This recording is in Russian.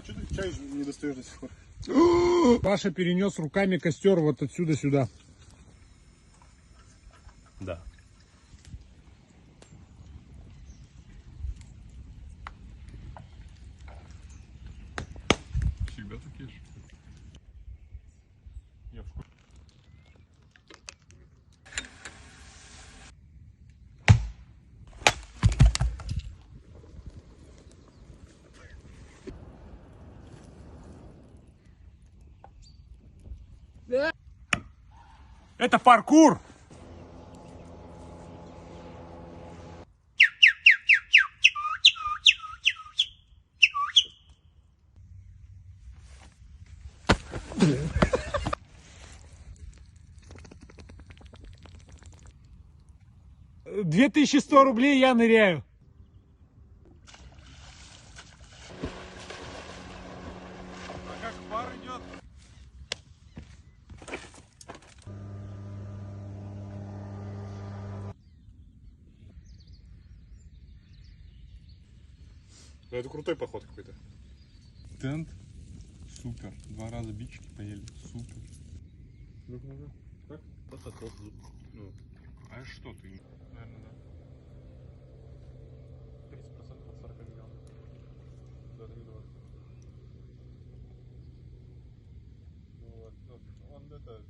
Что ты чай не достаешь до сих пор? Паша перенес руками костер вот отсюда сюда. Да. Всегда такие же. Я в школе. Это паркур! — 2100 рублей я ныряю. А как пар идет? Ну это крутой поход какой-то. Тент. Супер. 2 раза бички поели. Супер. Ну-ка. Так? Ну. А что ты? Наверное, да. 30% от 40 миллионов. Да, это не 20. Вот. Он это